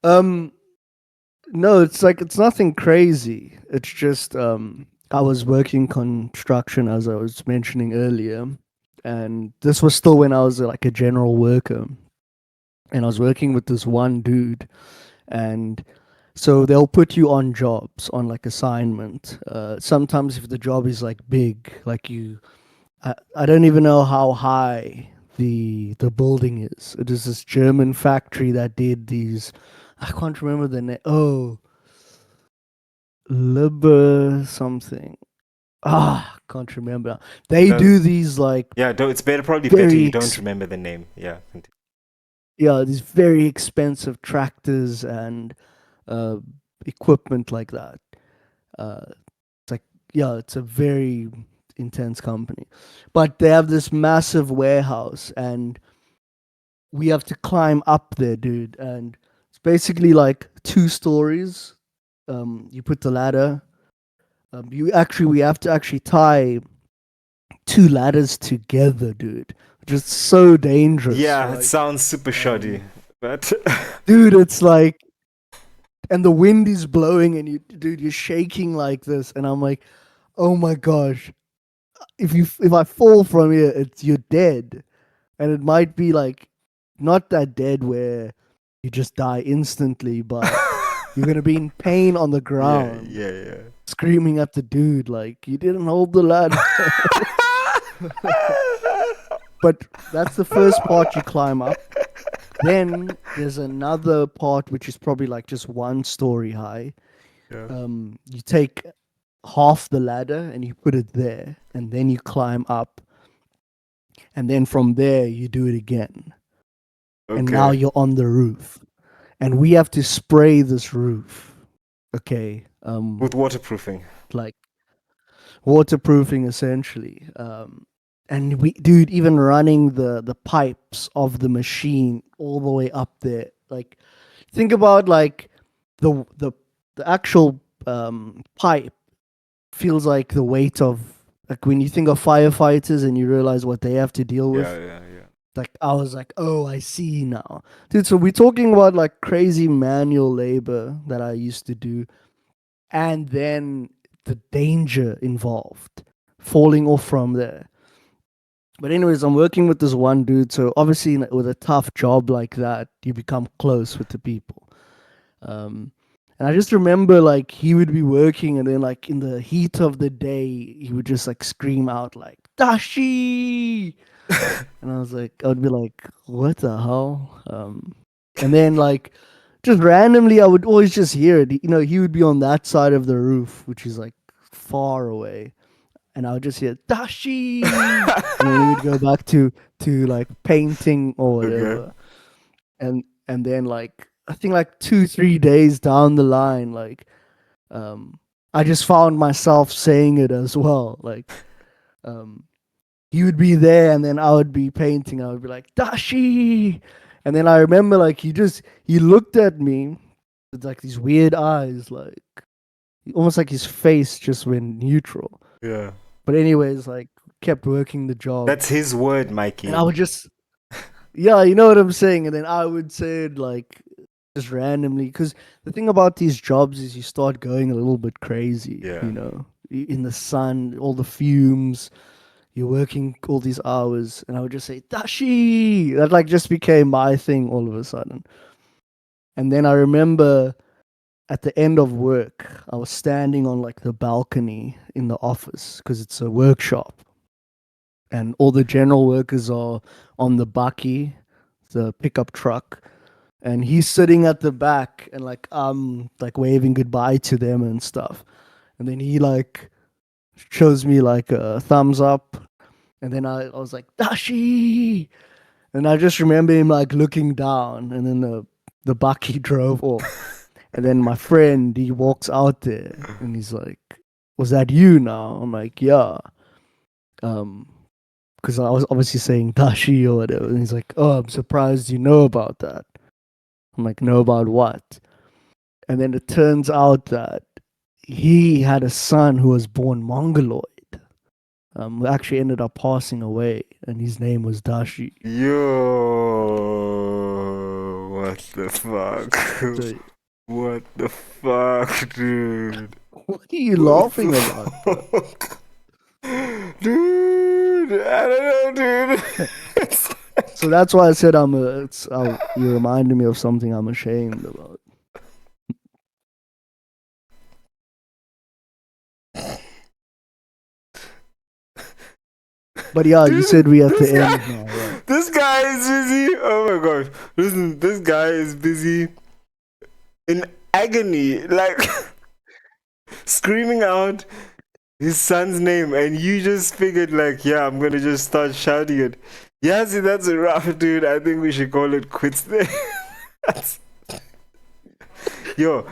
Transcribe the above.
Um, no, it's nothing crazy. It's just I was working construction as I was mentioning earlier, and this was still when I was like a general worker, and I was working with this one dude, and so they'll put you on jobs on like assignment. Sometimes if the job is like big, like I don't even know how high the building is. It is this German factory that did these. I can't remember the name. Oh, Liber something. Can't remember. They No, do these like yeah, don't, it's better, probably better very you don't remember the name. Yeah. yeah, these very expensive tractors and uh, equipment like that. Uh, it's like yeah, it's a very intense company, but they have this massive warehouse, and we have to climb up there, dude. And it's basically like 2 stories. You put the ladder. We have to actually tie 2 ladders together, dude. Just so dangerous. Yeah, it Like, sounds super shoddy, but dude, it's like, and the wind is blowing, and dude, you're shaking like this, and I'm like, oh my gosh, if I fall from here, you're dead, and it might be like not that dead where you just die instantly, but you're gonna be in pain on the yeah, ground, yeah, screaming at the dude like you didn't hold the ladder. But that's the first part you climb up. Then there's another part which is probably like just 1 story high. yeah. You take half the ladder and you put it there, and then you climb up, and then from there you do it again, and now Okay. you're on the roof, and we have to spray this roof. Okay, With waterproofing. like waterproofing essentially. And we, dude, even running the pipes of the machine all the way up there. Like, think about like the the the actual pipe feels like the weight of like when you think of firefighters and you realize what they have to deal Yeah, with. yeah, yeah. Like I was like, oh, I see now, dude. So we're talking about like crazy manual labor that I used to do, and then the danger involved falling off from there. But anyways, I'm working with this one dude, so obviously with a tough job like that, you become close with the people. Um, and I just remember like he would be working, and then like in the heat of the day, he would just like scream out like "Dashi," and I was like, I would be like, "What the hell?" And then like just randomly, I would always just hear it. You know, he would be on that side of the roof, which is like far away, and I would just hear Dashi, and then he would go back to like painting or Okay. whatever, and then like I think like 2 3 days down the line, like um, I just found myself saying it as well, like um, he would be there, and then I would be painting. I would be like Dashi, and then I remember like he looked at me with like these weird eyes, like almost like his face just went neutral. Yeah. But anyways, like kept working the job, That's his word, and I Mikey. would just yeah, you know what I'm saying, and then I would say it like just randomly because the thing about these jobs is you start going a little bit crazy, Yeah. in the sun, all the fumes. You're working all these hours, and I would just say Dashi. That like just became my thing all of a sudden. And then I remember at the end of work, I was standing on like the balcony in the office because it's a workshop, and all the general workers are on the bakkie, the pickup truck, and he's sitting at the back and like waving goodbye to them and stuff. And then he like shows me like a thumbs up, and then I was like Dashi, and I just remember him like looking down, and then the bakkie drove off, and then my friend he walks out there and he's like, "Was that you now?" I'm like, "Yeah." Um, because I was obviously saying Dashi or whatever. And he's like, "Oh, I'm surprised you know about that." I'm like, "Know about what?" And then it turns out that he had a son who was born mongoloid. Who actually ended up passing away, and his name was Dashi. Yo, What the fuck? So, What the fuck, dude? what are you What laughing the about, bro? fuck? Dude, I don't know, dude. So that's why I said you reminded me of something I'm ashamed about. But yeah, you Dude, said we at this the guy, end now, right? this guy is busy. Oh my gosh. Listen, this guy is busy in agony, like screaming out his son's name, and you just figured, like, yeah, I'm gonna just start shouting it. Yeah, see, that's a rough, dude. I think we should call it quits there. That's... Yo,